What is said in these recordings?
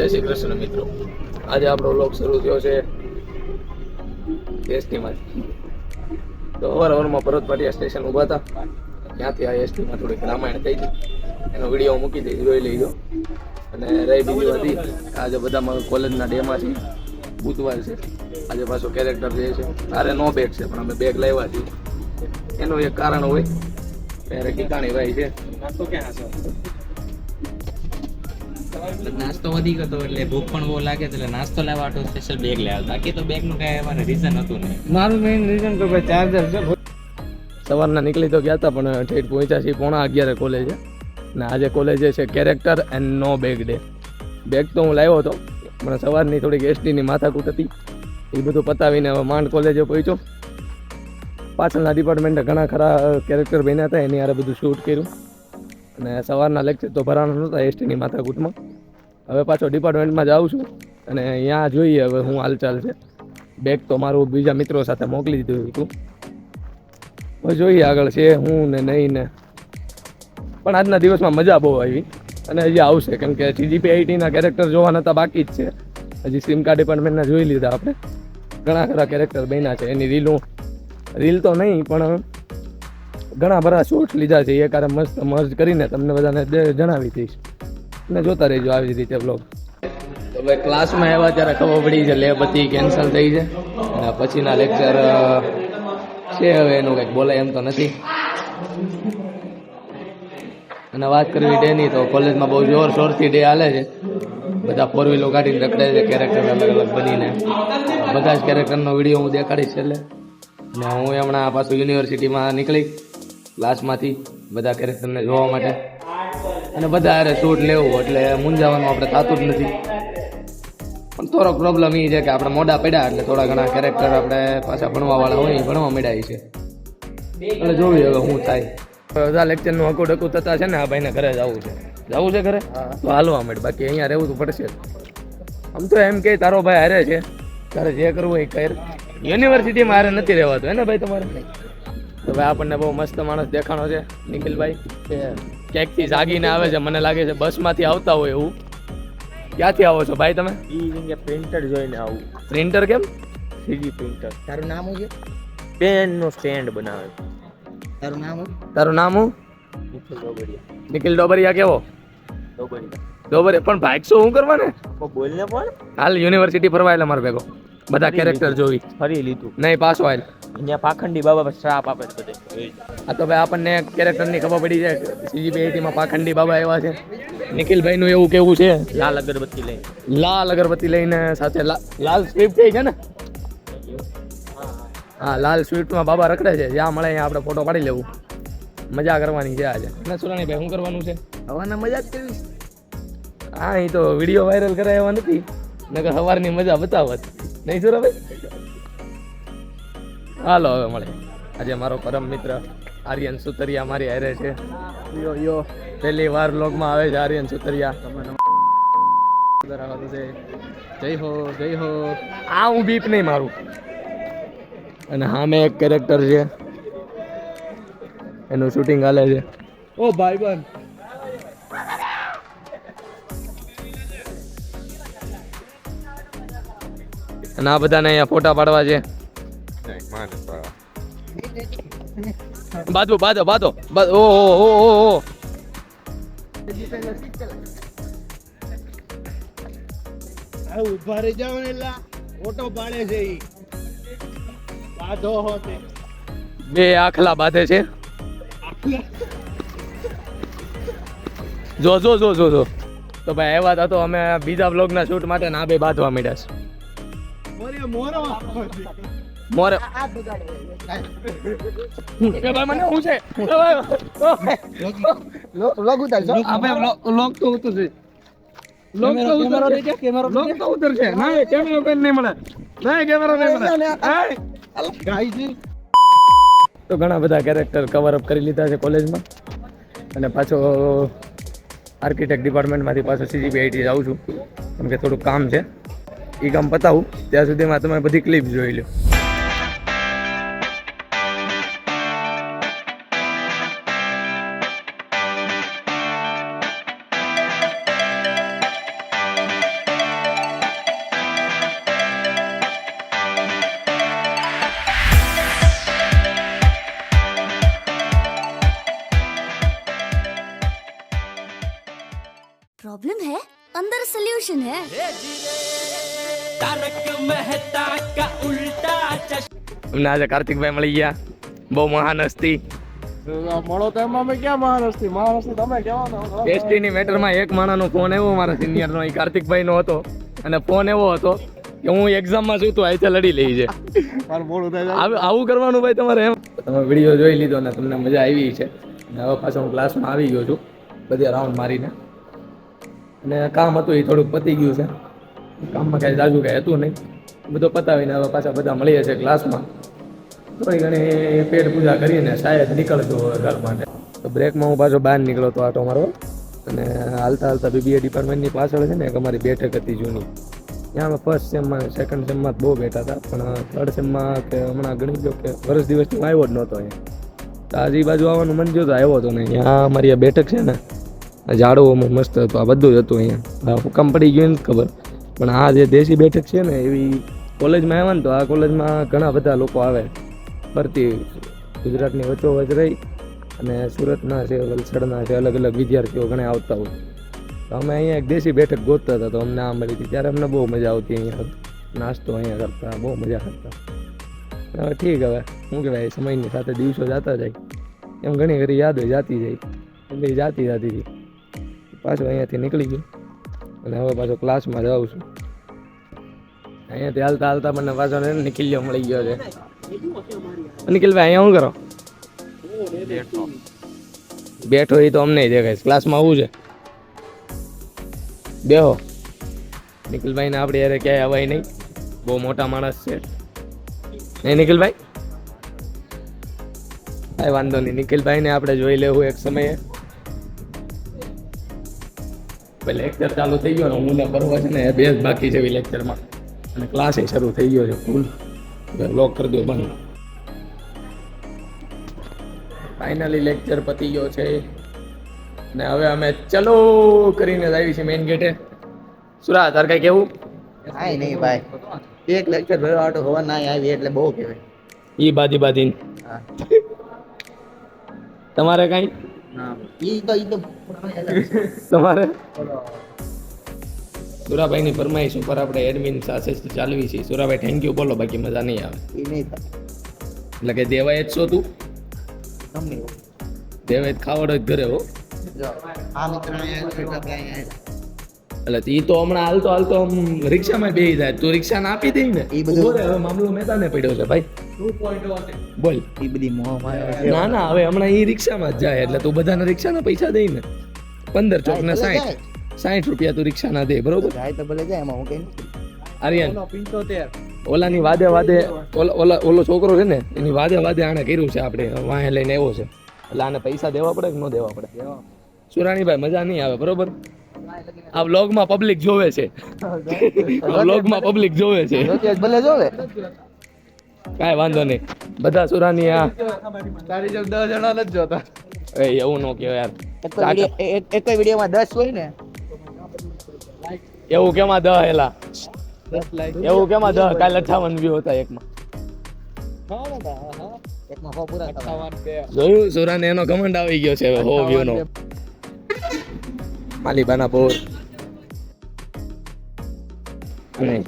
જય શ્રી કૃષ્ણ મિત્રો. આજે આપણો વ્લોગ શરૂ થયો છે એસટીમાંથી. તો અવારવારમાં ભરત પાટિયા સ્ટેશન ઊભા હતા, ત્યાંથી આ એસટીમાં થોડીક રામાયણ થઈ ગઈ, એનો વિડીયો મૂકી દઈ, જોઈ લેજો. અને રહી બીજી હતી, આજે બધામાં કોલેજના ડેમાં છે, બુધવાર છે, આજે પાછો કેરેક્ટર જે છે તારે નો બેગ છે, પણ અમે બેગ લાવ્યા છીએ. એનું એક કારણ હોય, ત્યારે ઠીકાણી ભાઈ છે. નાસ્તો વધી ગયો એટલે ભૂખ પણ બહુ લાગે એટલે નાસ્તો લેવા માટે સ્પેશિયલ બેગ લેવા. બાકી તો બેગ નું કઈ અમારે રીઝન હતું નહીં. મારું મેઇન રીઝન તો ભાઈ ચાર્જર છે. સવારના નીકળી તો ગયા હતા, પણ ઠેઠ પહોંચ્યા છીએ 11:30 કોલેજે. ને આજે કોલેજે છે character and no bag day. Bag તો હું લાવ્યો હતો, પણ સવારની થોડીક એસટીની માથાકૂટ હતી, એ બધું પતાવીને હવે માંડ કોલેજે પહોંચ્યો. પાછળના ડિપાર્ટમેન્ટે ઘણા ખરા કેરેક્ટર બન્યા હતા, એની હારે બધું શૂટ કર્યું. અને સવારના લેક્ચર તો ભરાણા નહોતા એસટીની માથાકૂટમાં. હવે પાછો ડિપાર્ટમેન્ટમાં જાઉં છું અને અહીંયા જોઈએ હવે હું હાલચાલ છે. બેગ તો મારું બીજા મિત્રો સાથે મોકલી દીધું હતું, હવે જોઈએ આગળ છે હું ને નહીં ને. પણ આજના દિવસમાં મજા બહુ આવી અને હજી આવશે, કેમ કે CGPITના કેરેક્ટર જોવાના હતા, બાકી જ છે. હજી સિમકા ડિપાર્ટમેન્ટના જોઈ લીધા આપણે. ઘણા ખરા કેરેક્ટર બન્યા છે, એની રીલ તો નહીં પણ ઘણા બધા શોર્ટ્સ લીધા છે, એ કારણ મસ્ત મર્જ કરીને તમને બધાને જણાવી દઈશ અને જોતા રહેજો આવી રીતે બ્લોગ. તો ભાઈ ક્લાસમાં આવ્યા ત્યારે ખબર પડી છે લેબ હતી કેન્સલ થઈ છે, અને પછીના લેક્ચર છે, હવે એનું કંઈક બોલાય એમ તો નથી. અને વાત કરવી ડેની, તો કોલેજમાં બહુ જોરશોરથી ડે હાલે છે. બધા 4 વ્હીલો કાઢીને રખડાય છે કેરેક્ટર અલગ અલગ બનીને. બધા જ કેરેક્ટરનો વિડીયો હું દેખાડીશ એટલે. ને હું હમણાં પાછું યુનિવર્સિટીમાં નીકળી ક્લાસમાંથી બધા કેરેક્ટરને જોવા માટે, અને બધા હારે શૂટ લેવું એટલે મૂંઝાવાનું આપણે થતું જ નથી. પણ થોડોક પ્રોબ્લેમ એ છે કે આપણે મોડા પડ્યા એટલે થોડા ઘણા કેરેક્ટર આપણે પાછા ભણવાવાળા હોય એ ભણવા મળ્યા છે, એટલે જોવી હવે શું થાય. બધા લેક્ચરનું હકું ડકું થતા છે ને, આ ભાઈને ઘરે જવું છે ઘરે તો હાલવા મળે, બાકી અહીંયા રહેવું તો પડશે. આમ તો એમ કે તારો ભાઈ હારે છે, તારે જે કરવું એ કર. યુનિવર્સિટીમાં હારે નથી રહેવાતું હે ને ભાઈ તમારે? તો ભાઈ આપણને બહુ મસ્ત માણસ દેખાણો છે નિખિલભાઈ, ક્યાંકથી જાગીને આવે છે, મને લાગે છે બસમાંથી આવતા હોય એવું. ક્યાંથી આવો છો ભાઈ તમે? પ્રિન્ટર જોઈને આવું. પ્રિન્ટર કેમ? 3D printer. તારું નામ શું છે? પેન નો સ્ટેન્ડ બનાવે. તારું નામ હું? નિખિલ ડોબરિયા. કેવો ડોબરિયા? પણ ભાઈ શું કરવા ને? બોલ ને પણ. હાલ યુનિવર્સિટી ફરવા એટલે મારો ભેગો બધા કેરેક્ટર જોઈ. ફરી લીધું નહીં પાછો આવેલ. અહીંયા પાખંડી બાબા શ્રાપ આપે છે બધે. આ તો ભાઈ આપણને કેરેક્ટરની ખબર પડી છે, CGPITમાં પાખંડી બાબા એવા છે. નિખિલભાઈનું એવું કેવું છે લાલ અગરબત્તી લઈને સાથે લાલ સ્વિફ્ટ છે ને? હા, લાલ સ્વિફ્ટમાં બાબા રખડે છે. જ્યાં મળે ત્યાં આપણે ફોટો પાડી લેવું, મજા કરવાની છે આજે. ના સુરાણીભાઈ શું કરવાનું છે? હવાના મજા જ કરવી. હા, એ તો વિડીયો વાયરલ કરાય એવા નથી, નકર સવારની મજા બતાવત નહીં સુરાભાઈ? હાલો હવે મળે. આજે મારો પરમ મિત્ર આર્યન સુતરિયા મારી હારે છે. યો પહેલી વાર વ્લોગમાં આવે છે આર્યન સુતરિયા. જય હો. આ હું બીપ નહીં મારું. અને સામે એક કેરેક્ટર છે, એનું શૂટિંગ હાલે છે. ઓ ભાઈબંધ, અને આ બધાને અહીંયા ફોટા પાડવા છે. બાદો ઓ ઉભા રહી જાવ ને એટલે ઓટો પાડે છે. ઈ બાધો હોતે બે આખલા બાંધે છે. જો તો ભાઈ આવ્યા હતા તો અમે બીજા વ્લોગના શૂટ માટે ના બે બાંધવા માંડ્યા છે. મોરે કે ભાઈ મને શું છે? લોગ ઉતાર છો. આ ભાઈ લોગ તો ઉતર છે. લોગ તો ઉતર છે. ના કેમેરો પેન નહીં મળે. તો ઘણા બધા કેરેક્ટર કવર અપ કરી લીધા છે કોલેજમાં, અને પાછો આર્કિટેક્ટ ડિપાર્ટમેન્ટમાંથી પાછો CGPIT જાઉં છું, કેમ કે થોડુંક કામ છે. એ કામ પતાવું ત્યાં સુધીમાં તમે બધી ક્લિપ જોઈ લો. प्रॉब्लम है अंदर सोल्यूशन है અમને આજે કાર્તિકભાઈ મળી ગયા, બહુ મહાન હસ્તી. મળો તો એમાં અમે ક્યાં મહારાષ્ટ્રી તમે કહેવાનો એસટીની મેટરમાં એક માણાનો ફોન આવ્યો મારા સિનિયરનો, એ કાર્તિકભાઈનો હતો, અને ફોન એવો હતો કે હું એક્ઝામમાં છું તો અહીંથી લડી લઈ છે. મારું મોડું થાય આવું કરવાનું ભાઈ તમારે એમ. તમે વિડીયો જોઈ લીધો ને તમને મજા આવી છે, અને હવે પાછો હું ક્લાસમાં આવી ગયો છું બધી રાઉન્ડ મારીને, અને કામ હતું એ થોડુંક પતી ગયું છે. કામમાં કાંઈ જાજુ કાંઈ હતું નહીં, બધું પતાવીને હવે પાછા બધા મળીએ છીએ ક્લાસમાં. થોડી ઘણી પેટ પૂજા કરીને શાયદ નીકળજો ઘર માટે. તો બ્રેકમાં હું પાછો બહાર નીકળ્યો તો આટો મારો, અને હાલતા હાલતા બીબીએ ડિપાર્ટમેન્ટની પાછળ છે ને એક અમારી બેઠક હતી જૂની, ત્યાં અમે ફર્સ્ટ સેમમાં સેકન્ડ સેમમાં બહુ બેઠા હતા, પણ થર્ડ સેમમાં કે હમણાં ગણી લો કે વર્ષ દિવસથી હું આવ્યો જ નહોતો અહીંયા. તો આજે એ બાજુ આવવાનું મન જો તો આવ્યો હતો નહીં. ત્યાં અમારી આ બેઠક છે ને, ઝાડવામાં મસ્ત હતું, આ બધું જ હતું અહીંયા. હુકમ પડી ગયું નથી ખબર, પણ આ જે દેશી બેઠક છે ને એવી કોલેજમાં આવ્યા ને તો આ કોલેજમાં ઘણા બધા લોકો આવે ફરતી, ગુજરાતની વચ્ચોવચ રહી, અને સુરતના છે, વલસાડના છે, અલગ અલગ વિદ્યાર્થીઓ ઘણા આવતા હોય. તો અમે અહીંયા એક દેશી બેઠક ગોતતા હતા, તો અમને આ મળી હતી. ત્યારે અમને બહુ મજા આવતી, અહીંયા નાસ્તો અહીંયા કરતા, બહુ મજા કરતા. હવે ઠીક, હવે શું કહેવાય, સમયની સાથે દિવસો જતા જાય એમ ઘણી ઘણી યાદો જાતી જાય, એટલે જાતી હતી. પાછો અહીંયાથી નીકળી ગયો, અને હવે પાછો ક્લાસમાં જાઉં છું. અહીંયાથી હાલતા હાલતા મને પાછો નિખિલ્યો મળી ગયો છે. નિખિલભાઈ અહીંયા શું કરો? બેઠો એ તો અમને દેખાય, ક્લાસમાં આવું છે. બેહો. નિખિલભાઈને આપણે યારે ક્યાંય અવાય નહીં, બહુ મોટા માણસ છે. નહીં નિખિલભાઈ? કાંઈ વાંધો નહીં, નિખિલભાઈને આપણે જોઈ લેવું એક સમયે. લેક્ચર ચાલુ થઈ ગયો ને, હું ને ભરવા છે ને બે જ બાકી છે લેક્ચરમાં, અને ક્લાસ એ શરૂ થઈ ગયો છે ફૂલ. લોક કરી દો બંધ. ફાઇનલી લેક્ચર પતી ગયો છે, ને હવે અમે ચલો કરીને જ આવી છે મેઇન ગેટે. સુરા, તાર કઈ કેવું? કાંઈ નહીં ભાઈ, એક લેક્ચર ભરવા આટો હવા ના આવી એટલે બહુ કહેવાય. ઈ બાદી હા, તમારે કઈ? ઈ તો તમારે? સુરાભાઈની ફરમાઈશ ઉપર આપણે એડમિન સાથે ચાલવી છે. સુરાભાઈ થેન્ક યુ બોલો, બાકી મજા નહીં આવે. ઈ નહીં થાય. એટલે કે દેવાય જ છો તું? ગમે દેવાય ખાવડો જ ઘરે હો. જો આ મિત્ર અહીંયા એટલે ઈ તો હમણાં હાલતો હાલતો રિક્ષામાં બેસી જાય, તું રિક્ષા ના આપી દઈ ને. ઈ બધું ઉભો રહે, હવે મામલો મેદાને પડ્યો છે ભાઈ. બોલ. ઈ બધી મોહ ના ના, હવે હમણાં ઈ રિક્ષામાં જ જાય, એટલે તું બધાને રિક્ષાના પૈસા દઈ ને. 15 ચોક ને 60 રૂપિયા તું રિક્ષાના દે, બરોબર? જાય તો ભલે જાય, એમાં હું કઈ આર્યન ઓલાની વાદે વાદે ઓલો છોકરો છે ને એની વાદે વાદે આને કર્યું છે, આપણે વાહે લઈને આવ્યો છે, એટલે આને પૈસા દેવા પડે કે ન દેવા પડે? સુરાણીભાઈ મજા નહીં આવે, બરોબર? આ વ્લોગમાં પબ્લિક જોવે છે, વ્લોગમાં પબ્લિક જોવે છે. ભલે જોવે, કાંઈ વાંધો નહીં, બધા સુરાની આ તારી જેમ 10 જણા નથી જોતા. એ એવું ન કહેવાય યાર. એક વિડીયોમાં 10 હોય ને, એવું કેમાં 10 હેલા? 10 લાઈક એવું કેમાં 10? કાલે 58 વ્યૂ હતા એકમાં. એકમાં 100 પૂરા થવા. જોયું? સુરાને એનો કમેન્ટ આવી ગયો છે હવે 100 વ્યૂ નો. માલીબાના બોર નહીં.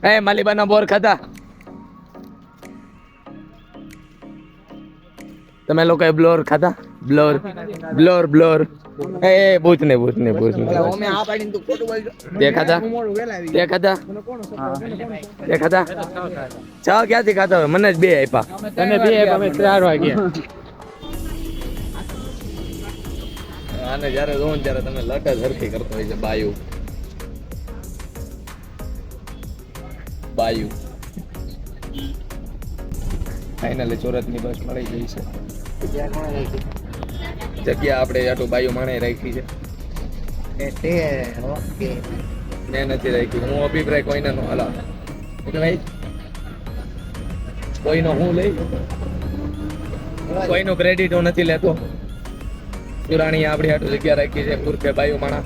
એ માલીબાના બોર ખાધા તમે લોકોએ? બ્લોર ખાધા? Blower blower blower. એ પૂછ ને અમે આ પાડીને તું ખોટું બોલજો. તે ખાધા? તે ખાધા? તે ખાધા? ચા ક્યાંથી ખાધા? હવે મને જ 2 આપ્યા. તને 2 આપ્યા, અમે 4 વાગ્યા. આને જ્યારે જોઉં ને ત્યારે તમે લટ જ હરખી કરતો હોય છે. બાયુ ફાઇનલી સુરતની બસ મળી ગઈ છે. જગ્યા આપણે આટલું બાયુ માણે રાખી છે, મેં નથી રાખી. હું અભિપ્રાય કોઈને નો હલા એટલે ભાઈ કોઈનો હું લઈ, કોઈનું ક્રેડિટ હું નથી લેતો. સુરાણી આપણી આટલું જગ્યા રાખી છે પૂરતે બાયુ માણા.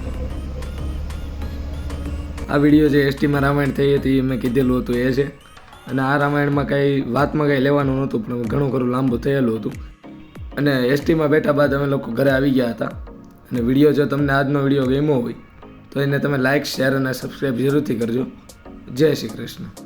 આ વિડીયો જે એસટીમાં રામાયણ થઈ હતી મેં કીધેલું હતું એ છે, અને આ રામાયણમાં કાંઈ વાતમાં કાંઈ લેવાનું નહોતું, પણ ઘણું ખરું લાંબુ થયેલું હતું. અને એસટીમાં બેઠા બાદ અમે લોકો ઘરે આવી ગયા હતા. અને વિડીયો જો તમને આજનો વિડીયો ગમ્યો હોય તો એને તમે લાઇક શેર અને સબસ્ક્રાઈબ જરૂરથી કરજો. જય શ્રી કૃષ્ણ.